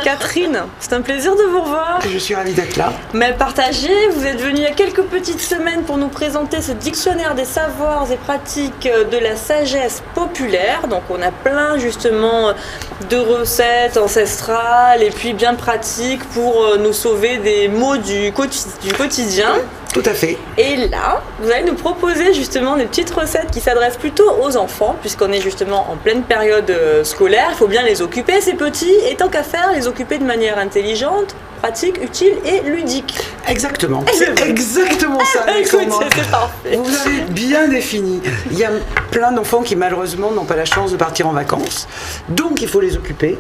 Catherine, c'est un plaisir de vous revoir. Je suis ravie d'être là. Mais partagez, vous êtes venue il y a quelques petites semaines pour nous présenter ce dictionnaire des savoirs et pratiques de la sagesse populaire. Donc on a plein justement de recettes ancestrales et puis bien pratiques pour nous sauver des maux du quotidien. Tout à fait. Et là, vous allez nous proposer justement des petites recettes qui s'adressent plutôt aux enfants, puisqu'on est justement en pleine période scolaire. Il faut bien les occuper, ces petits, et tant qu'à faire, les occuper de manière intelligente, pratique, utile et ludique. Exactement. C'est exactement ça. Écoute, c'est parfait. Vous avez bien défini. Il y a plein d'enfants qui malheureusement n'ont pas la chance de partir en vacances. Donc il faut les occuper.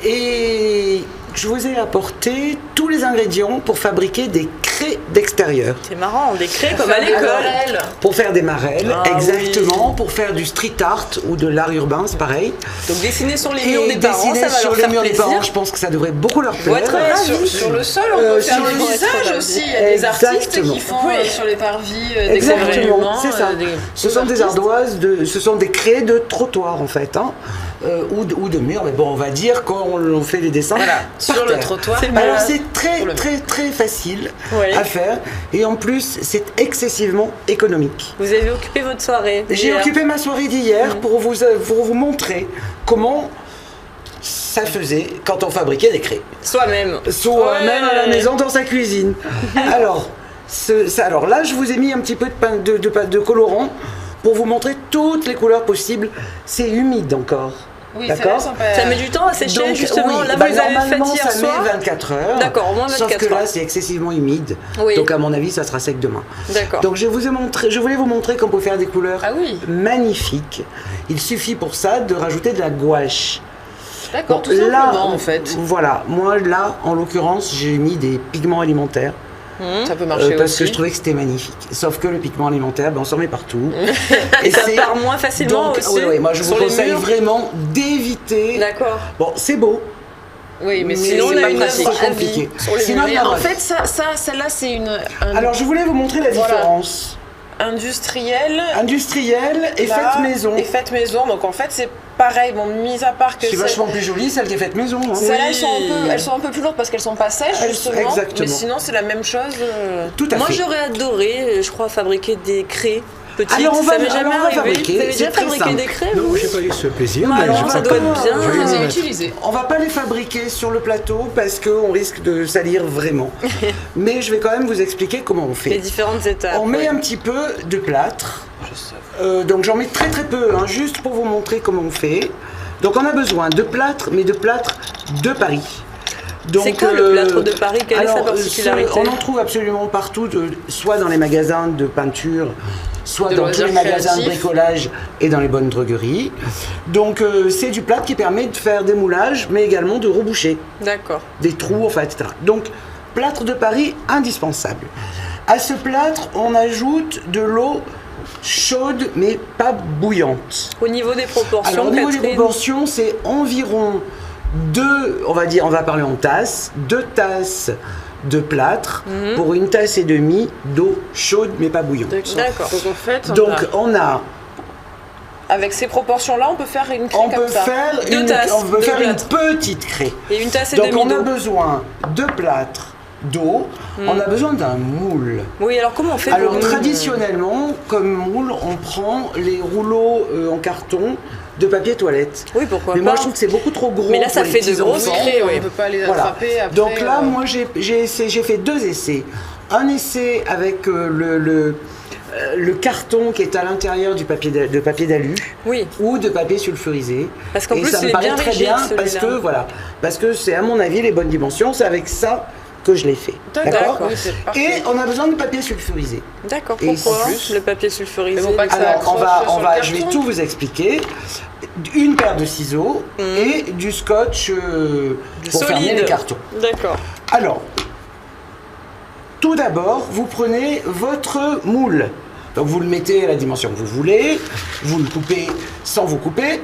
Et je vous ai apporté tous les ingrédients pour fabriquer des craies d'extérieur. C'est marrant, des craies comme à l'école. Pour faire des marelles, Ah, exactement. oui. Pour faire du street art ou de l'art urbain, c'est pareil. Donc dessiner sur les murs Et des parents, dessiner ça va sur leur les faire murs des plaisir. parents, je pense que ça devrait beaucoup leur Faut être plaire. ravis. Sur le sol, on peut faire sur le le visage aussi. Il y a des artistes Exactement. qui font sur les parvis des Exactement, gouvernements, c'est ça. Ce sont des ardoises, ce sont des craies de trottoir en fait, hein, ou de murs, mais bon, on va dire quand on fait les dessins Voilà, par sur le terre. trottoir. Alors c'est très Pour le très très facile Ouais. à faire et en plus c'est excessivement économique. Vous avez occupé votre soirée. J'ai hier. occupé ma soirée d'hier pour vous montrer comment ça faisait quand on fabriquait des craies. Soi-même. Soit Ouais. même à la maison dans sa cuisine. Alors, alors là, je vous ai mis un petit peu de colorant pour vous montrer toutes les couleurs possibles. C'est humide encore. Oui, D'accord. Ça met du temps à sécher Donc, justement. oui, Là, bah, vous les avez normalement, faites hier ça soir. met 24 heures. D'accord, au moins 24 Sauf que là, heures. c'est excessivement humide. Oui. Donc, à mon avis, ça sera sec demain. D'accord. Donc, je voulais vous montrer qu'on peut faire des couleurs Ah oui. magnifiques. Il suffit pour ça de rajouter de la gouache. D'accord, Bon, tout simplement là, en fait. Voilà, moi là, en l'occurrence, j'ai mis des pigments alimentaires Ça peut marcher parce aussi. que je trouvais que c'était magnifique. Sauf que le pigment alimentaire, ben, on s'en met partout. Et ça c'est- part moins facilement Donc, aussi. oui, moi je vous sur les conseille murs. vraiment d'éviter. D'accord. Bon, c'est beau. Oui, mais Sinon, c'est on a pas une pratique. œuvre C'est à compliqué. vie sur les Sinon, murs. il y a En un- fait, celle-là, c'est Alors, je voulais vous montrer la Voilà. différence. industrielle. Industrielle et là, faite maison. Et faite maison. Donc en fait, c'est pareil. Bon, mis à part que C'est vachement plus joli, celle qui est faite maison. Hein. celles-là, Oui. elles sont un peu plus lourdes parce qu'elles sont pas sèches, Elles- justement. exactement. Mais sinon, c'est la même chose. Tout à Moi, fait. j'aurais adoré, je crois, fabriquer des craies petites. Alors, on va- ça m'est jamais alors, on va arrivé. fabriquer. Vous avez C'est déjà très fabriqué simple. des craies, Non, vous j'ai pas eu ce plaisir. Bah mais alors, je ça crois doit que- être bien. je vais Je les les ai mettre. utilisées. On va pas les fabriquer sur le plateau parce qu'on risque de salir vraiment. Mais je vais quand même vous expliquer comment on Les fait. différentes étapes. On met ouais. un petit peu de plâtre. Donc j'en mets très très peu, hein, juste pour vous montrer comment on fait. Donc on a besoin de plâtre, mais de plâtre de Paris. Donc, C'est quoi le plâtre de Paris? Quelle est sa alors, particularité? on en trouve absolument partout, soit dans les magasins de peinture, soit De dans tous les loisirs magasins de créatifs. bricolage et dans les bonnes drogueries. Donc c'est du plâtre qui permet de faire des moulages, mais également de reboucher D'accord. des trous, enfin, etc. Donc, plâtre de Paris, indispensable. À ce plâtre, on ajoute de l'eau chaude, mais pas bouillante. Au niveau des proportions, Alors, au niveau des Catherine, proportions, c'est environ on va parler en tasses, 2 tasses de plâtre pour 1 tasse et demie d'eau chaude, mais pas bouillante. D'accord. Donc en fait, Donc, on a avec ces proportions-là, on peut faire une craie on comme peut ça. faire, Deux tasses on peut de faire une plâtre. petite craie. et une tasse et Donc demie on a d'eau. besoin de plâtre, d'eau, on a besoin d'un moule. Oui, alors comment on fait Alors pour... traditionnellement, comme moule, on prend les rouleaux en carton de papier toilette. Oui, pourquoi Mais pas. moi je trouve que c'est beaucoup trop gros. Mais là, ça pour les fait de petits grosses enfants. craies, oui. On ne peut pas les Voilà. attraper après. Donc là, moi j'ai fait 2 essais. Un essai avec le carton qui est à l'intérieur du papier d'alu. Oui, Ou de papier sulfurisé. Parce qu'en Et plus, ça il me est paraît bien très rigide, bien celui-là. parce que c'est à mon avis les bonnes dimensions. C'est avec ça que je l'ai fait. D'accord. Oui, c'est parfait. Et on a besoin de papier sulfurisé. d'accord. Et Pourquoi en plus- le papier sulfurisé? Mais faut pas que ça Alors accroche sur le je vais carton. tout vous expliquer. Une paire de ciseaux et du scotch pour fermer solide. les cartons. D'accord. Alors, tout d'abord, vous prenez votre moule. Donc vous le mettez à la dimension que vous voulez, vous le coupez sans vous couper,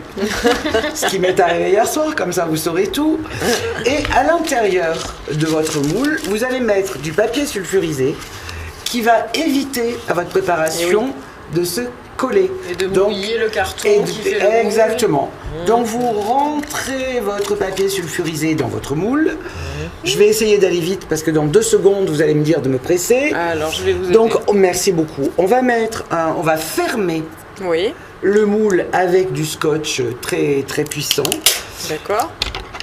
ce qui m'est arrivé hier soir, comme ça vous saurez tout. Et à l'intérieur de votre moule, vous allez mettre du papier sulfurisé qui va éviter à votre préparation de se coller. Et de Donc, mouiller le carton et qui fait le moule. exactement. Donc vous rentrez votre papier sulfurisé dans votre moule. Je vais essayer d'aller vite parce que dans 2 secondes vous allez me dire de me presser. Alors je vais vous aider. Donc merci beaucoup. On va fermer Oui, le moule avec du scotch très très puissant. d'accord.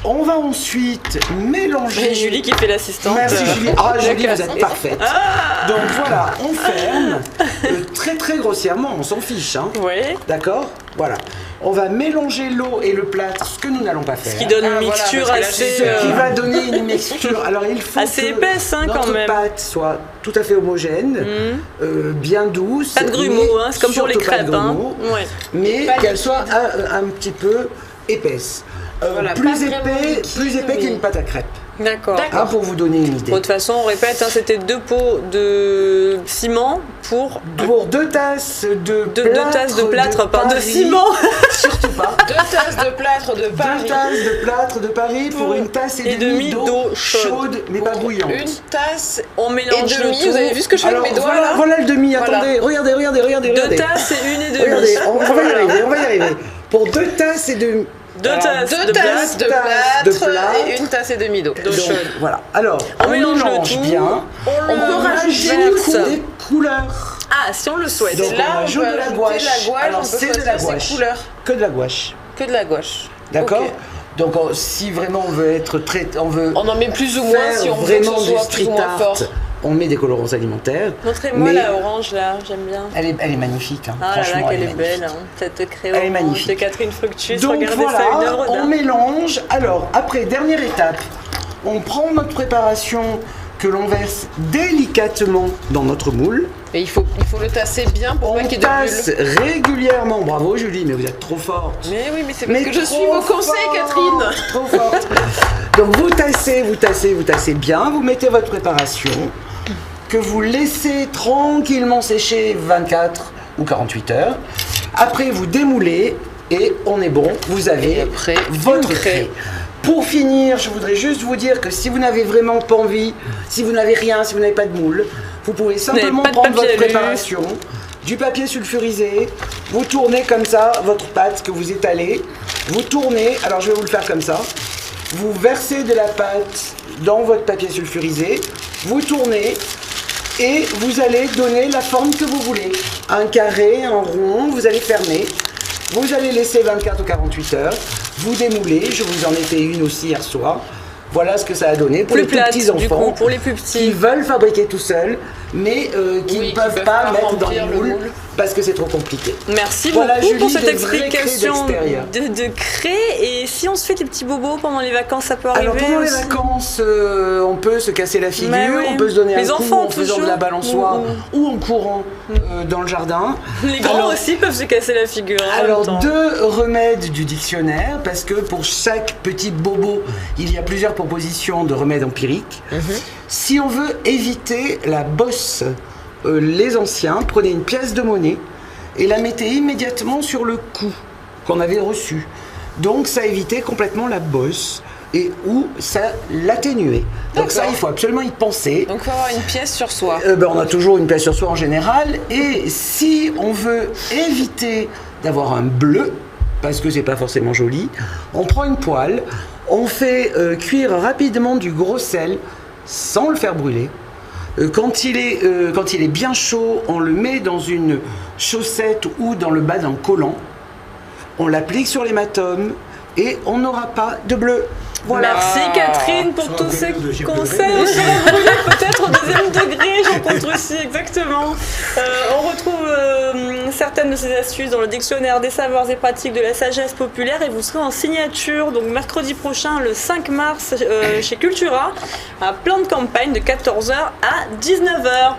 On va ensuite mélanger. Et Julie qui fait l'assistante. Merci Julie. Ah Julie, vous casse. êtes parfaite. Donc voilà, on ferme très très grossièrement, on s'en fiche. Hein. Oui. D'accord. Voilà. On va mélanger l'eau et le plâtre, ce que nous n'allons pas faire. Ce qui donne une Ah, voilà, mixture parce que là, assez. Ce qui va donner une mixture. Alors il faut Assez que épaisse, hein, quand notre même. pâte soit tout à fait homogène, bien douce. Pas de grumeaux, mais hein, c'est comme pour les surtout pas de crêpes. Hein. grumeaux, Ouais. mais pas qu'elle liquide. soit un petit peu épaisse. Voilà, pas plus vraiment épais, liquide, plus épais mais- qu'une pâte à crêpes. D'accord. Hein, pour vous donner une idée. Bon, de toute façon, on répète, hein, c'était 2 pots de ciment pour Pour 2 tasses de deux tasses de plâtre, pas de Paris. ciment. Surtout pas. 2 tasses de plâtre de 2 Paris. tasses de plâtre de Paris pour une tasse et demie d'eau chaude, mais pas bouillante. Une tasse On mélange et le demi. tout. Vous avez vu ce que je fais Alors avec mes doigts voilà, là voilà le demi, Voilà. attendez, regardez. 2 tasses et 1 et demie. Regardez, on va y arriver, on va y arriver. Pour 2 tasses et demi. 2 Alors, tasses deux de tasses plâtre. de de plâtre plâtre. et une tasse et demie d'eau. D'eau Donc, chaude. voilà. Alors, On mélange le tout. bien. On le On rajoute rajoute des couleurs. Ah, si on le souhaite. Donc, Et là, on on rajoute peut de la ajouter gouache. de la gouache, Alors, on peut c'est de choisir la ses gouache. couleurs. Que de la gouache. Que de la gouache. D'accord. Ok. Donc, si vraiment on veut être très, on veut On en met plus ou moins faire si on veut que vraiment ce du soit street plus ou moins art, fort. on met des colorants alimentaires. Montrez-moi Mais- la orange là, j'aime bien. Elle est magnifique. Hein. Ah là là, Franchement, qu'elle elle est magnifique. belle, hein. Cette crayon Elle est magnifique. de Catherine Fructus. Donc Regardez ça, une voilà, œuvre on d'art. mélange. Alors, après, dernière étape, on prend notre préparation que l'on verse délicatement dans notre moule. Et il faut le tasser bien pour On pas qu'il y ait de passe bulles. régulièrement. Bravo Julie, mais vous êtes trop forte. Mais oui, mais c'est parce Mais que je trop suis vos conseils, forte, Catherine. Trop forte. Donc vous tassez bien, vous mettez votre préparation, que vous laissez tranquillement sécher 24 ou 48 heures. Après vous démoulez et on est bon, vous avez Et après, votre une craie. craie. Pour finir, je voudrais juste vous dire que si vous n'avez vraiment pas envie, si vous n'avez rien, si vous n'avez pas de moule, vous pouvez simplement pas de prendre papier votre alu. préparation, du papier sulfurisé, vous tournez comme ça votre pâte que vous étalez, vous tournez, alors je vais vous le faire comme ça, vous versez de la pâte dans votre papier sulfurisé, vous tournez et vous allez donner la forme que vous voulez. Un carré, un rond, vous allez fermer. Vous allez laisser 24 ou 48 heures. Vous démoulez. Je vous en ai fait une aussi hier soir. Voilà ce que ça a donné pour Plus les tout plate, petits du enfants coup, pour les plus qui petits. veulent fabriquer tout seuls, mais qui Oui, ne peuvent pas mettre dans les remplir le moules moule. parce que c'est trop compliqué. Merci Voilà, beaucoup Julie, pour cette des vraies explication craies d'extérieur. de craie. Et si on se fait des petits bobos pendant les vacances, ça peut arriver Alors pendant les aussi. vacances, on peut se casser la figure, Mais oui. on peut se donner Les un coup enfants, en faisant de toujours. la balançoire ou en courant dans le jardin. Les grands Alors- aussi peuvent se casser la figure. hein, en Alors, même temps. 2 remèdes du dictionnaire, parce que pour chaque petit bobo, il y a plusieurs propositions de remèdes empiriques. Si on veut éviter la bosse, les anciens prenaient une pièce de monnaie et la mettaient immédiatement sur le coup qu'on avait reçu. Donc, ça évitait complètement la bosse et ou ça l'atténuait. Donc ça, D'accord. il faut absolument y penser. Donc il faut avoir une pièce sur soi. On a toujours une pièce sur soi en général. Et si on veut éviter d'avoir un bleu, parce que c'est pas forcément joli, on prend une poêle, on fait cuire rapidement du gros sel sans le faire brûler. Quand il est bien chaud, on le met dans une chaussette ou dans le bas d'un collant. On l'applique sur l'hématome et on n'aura pas de bleu. Voilà. Merci Catherine pour Sur un tous ces brûlé, j'ai conseils. brûlé. On serait brûlé peut-être au 2e degré, j'en compte aussi, exactement. On retrouve certaines de ces astuces dans le dictionnaire des savoirs et pratiques de la sagesse populaire et vous serez en signature donc mercredi prochain, le 5 mars, chez Cultura, à Plan de campagne de 14h à 19h.